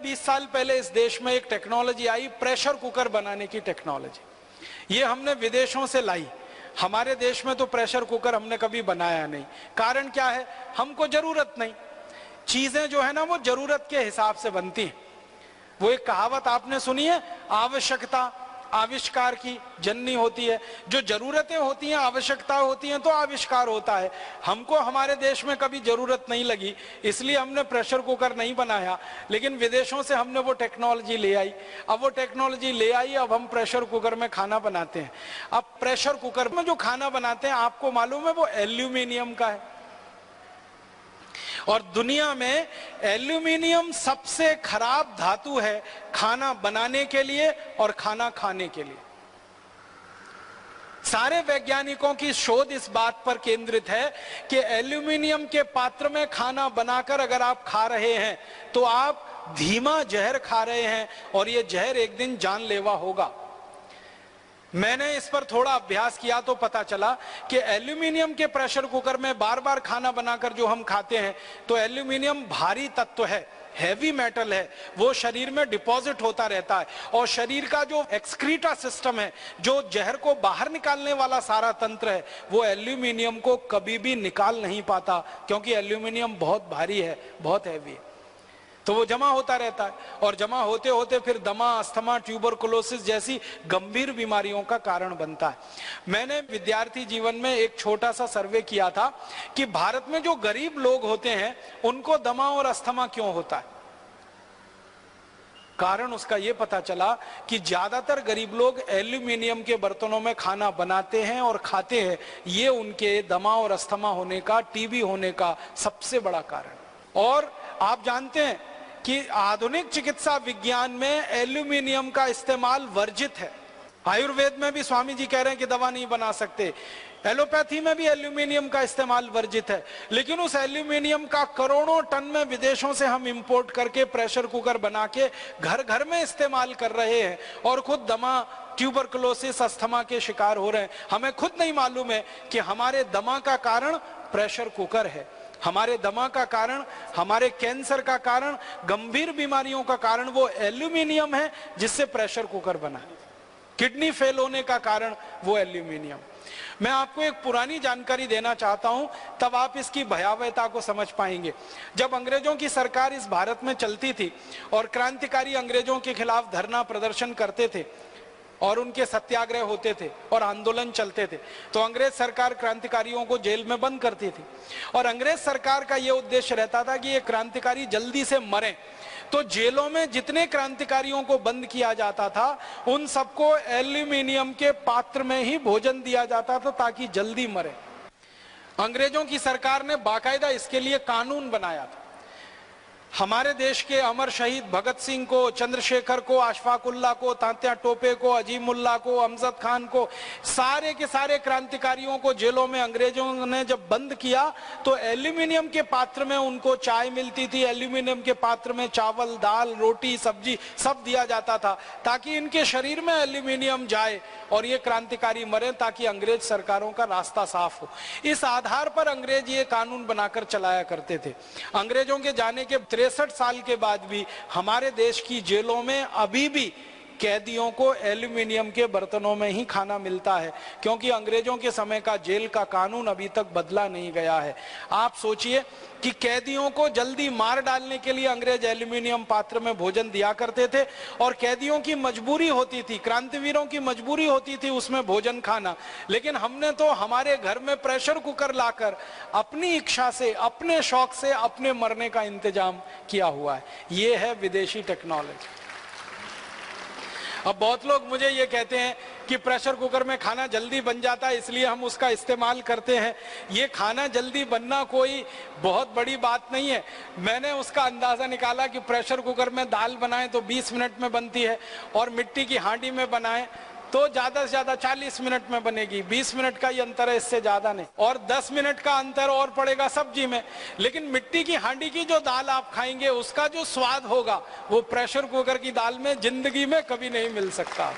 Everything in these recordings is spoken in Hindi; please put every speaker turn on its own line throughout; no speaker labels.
20 साल पहले इस देश में एक टेक्नोलॉजी आई, प्रेशर कुकर बनाने की टेक्नोलॉजी। ये हमने विदेशों से लाई। हमारे देश में तो प्रेशर कुकर हमने कभी बनाया नहीं। कारण क्या है? हमको जरूरत नहीं। चीजें जो है ना वो जरूरत के हिसाब से बनती हैं। वो एक कहावत आपने सुनी है, आवश्यकता आविष्कार की जननी होती है। जो जरूरतें होती हैं, आवश्यकता होती हैं, तो आविष्कार होता है। हमको हमारे देश में कभी जरूरत नहीं लगी, इसलिए हमने प्रेशर कुकर नहीं बनाया, लेकिन विदेशों से हमने वो टेक्नोलॉजी ले आई। अब वो टेक्नोलॉजी ले आई, अब हम प्रेशर कुकर में खाना बनाते हैं। अब प्रेशर कुकर में जो खाना बनाते हैं, आपको मालूम है वो एल्यूमिनियम का है। और दुनिया में एल्यूमिनियम सबसे खराब धातु है खाना बनाने के लिए और खाना खाने के लिए। सारे वैज्ञानिकों की शोध इस बात पर केंद्रित है कि एल्यूमिनियम के पात्र में खाना बनाकर अगर आप खा रहे हैं तो आप धीमा जहर खा रहे हैं और यह जहर एक दिन जानलेवा होगा। मैंने इस पर थोड़ा अभ्यास किया तो पता चला कि एल्यूमिनियम के प्रेशर कुकर में बार बार खाना बनाकर जो हम खाते हैं, तो एल्यूमिनियम भारी तत्व है, हैवी मेटल है, वो शरीर में डिपॉजिट होता रहता है। और शरीर का जो एक्सक्रीटा सिस्टम है, जो जहर को बाहर निकालने वाला सारा तंत्र है, वो एल्यूमिनियम को कभी भी निकाल नहीं पाता, क्योंकि एल्यूमिनियम बहुत भारी है, बहुत हैवी है। तो वो जमा होता रहता है और जमा होते होते फिर दमा, अस्थमा, ट्यूबरकुलोसिस जैसी गंभीर बीमारियों का कारण बनता है। मैंने विद्यार्थी जीवन में एक छोटा सा सर्वे किया था कि भारत में जो गरीब लोग होते हैं उनको दमा और अस्थमा क्यों होता है। कारण उसका ये पता चला कि ज्यादातर गरीब लोग एल्यूमिनियम के बर्तनों में खाना बनाते हैं और खाते हैं। ये उनके दमा और अस्थमा होने का, टीबी होने का सबसे बड़ा कारण। और आप जानते हैं कि आधुनिक चिकित्सा विज्ञान में एल्यूमिनियम का इस्तेमाल वर्जित है। आयुर्वेद में भी स्वामी जी कह रहे हैं कि दवा नहीं बना सकते, एलोपैथी में भी एल्यूमिनियम का इस्तेमाल वर्जित है। लेकिन उस एल्यूमिनियम का करोड़ों टन में विदेशों से हम इंपोर्ट करके प्रेशर कुकर बना के घर घर में इस्तेमाल कर रहे हैं और खुद दमा, ट्यूबरकुलोसिस, अस्थमा के शिकार हो रहे हैं। हमें खुद नहीं मालूम है कि हमारे दमा का कारण प्रेशर कुकर है, हमारे दमा का कारण, हमारे कैंसर का कारण, गंभीर बीमारियों का कारण वो एल्यूमिनियम है जिससे प्रेशर कुकर बना। किडनी फेल होने का कारण वो एल्यूमिनियम। मैं आपको एक पुरानी जानकारी देना चाहता हूं, तब आप इसकी भयावहता को समझ पाएंगे। जब अंग्रेजों की सरकार इस भारत में चलती थी और क्रांतिकारी अंग्रेजों के खिलाफ धरना प्रदर्शन करते थे और उनके सत्याग्रह होते थे और आंदोलन चलते थे, तो अंग्रेज सरकार क्रांतिकारियों को जेल में बंद करती थी। और अंग्रेज सरकार का यह उद्देश्य रहता था कि ये क्रांतिकारी जल्दी से मरें। तो जेलों में जितने क्रांतिकारियों को बंद किया जाता था उन सबको एल्यूमिनियम के पात्र में ही भोजन दिया जाता था ताकि जल्दी मरे। अंग्रेजों की सरकार ने बाकायदा इसके लिए कानून बनाया था। हमारे देश के अमर शहीद भगत सिंह को, चंद्रशेखर को, अशफाकुल्ला को, तात्या टोपे को, अजीमुल्ला को, अमजद खान को, सारे के सारे क्रांतिकारियों को जेलों में अंग्रेजों ने जब बंद किया तो एल्यूमिनियम के पात्र में उनको चाय मिलती थी, एल्यूमिनियम के पात्र में चावल, दाल, रोटी, सब्जी सब दिया जाता था ताकि इनके शरीर में एल्यूमिनियम जाए और ये क्रांतिकारी मरे, ताकि अंग्रेज सरकारों का रास्ता साफ हो। इस आधार पर अंग्रेज ये कानून बनाकर चलाया करते थे। अंग्रेजों के जाने के 63 साल के बाद भी हमारे देश की जेलों में अभी भी कैदियों को एल्यूमिनियम के बर्तनों में ही खाना मिलता है, क्योंकि अंग्रेजों के समय का जेल का कानून अभी तक बदला नहीं गया है। आप सोचिए कि कैदियों को जल्दी मार डालने के लिए अंग्रेज एल्यूमिनियम पात्र में भोजन दिया करते थे और कैदियों की मजबूरी होती थी, क्रांतिवीरों की मजबूरी होती थी उसमें भोजन खाना। लेकिन हमने तो हमारे घर में प्रेशर कुकर लाकर अपनी इच्छा से, अपने शौक से अपने मरने का इंतजाम किया हुआ है। ये है विदेशी टेक्नोलॉजी। अब बहुत लोग मुझे ये कहते हैं कि प्रेशर कुकर में खाना जल्दी बन जाता है इसलिए हम उसका इस्तेमाल करते हैं। ये खाना जल्दी बनना कोई बहुत बड़ी बात नहीं है। मैंने उसका अंदाजा निकाला कि प्रेशर कुकर में दाल बनाएं तो 20 मिनट में बनती है और मिट्टी की हांडी में बनाएं तो ज्यादा से ज्यादा 40 मिनट में बनेगी। 20 मिनट का ही अंतर है, इससे ज्यादा नहीं। और 10 मिनट का अंतर और पड़ेगा सब्जी में। लेकिन मिट्टी की हांडी की जो दाल आप खाएंगे उसका जो स्वाद होगा वो प्रेशर कुकर की दाल में जिंदगी में कभी नहीं मिल सकता।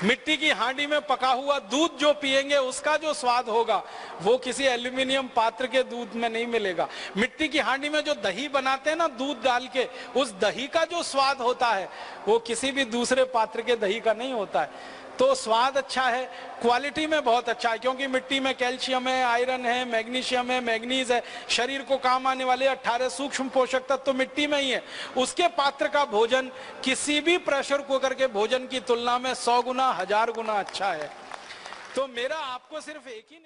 मिट्टी की हांडी में पका हुआ दूध जो पिएंगे उसका जो स्वाद होगा वो किसी एल्यूमिनियम पात्र के दूध में नहीं मिलेगा। मिट्टी की हांडी में जो दही बनाते हैं ना दूध डाल के, उस दही का जो स्वाद होता है वो किसी भी दूसरे पात्र के दही का नहीं होता है। तो स्वाद अच्छा है, क्वालिटी में बहुत अच्छा है, क्योंकि मिट्टी में कैल्शियम है, आयरन है, मैग्नीशियम है, मैग्नीज है, शरीर को काम आने वाले 18 सूक्ष्म पोषक तत्व तो मिट्टी में ही है। उसके पात्र का भोजन किसी भी प्रेशर कुकर के भोजन की तुलना में 100 गुना 1000 गुना अच्छा है। तो मेरा आपको सिर्फ एक ही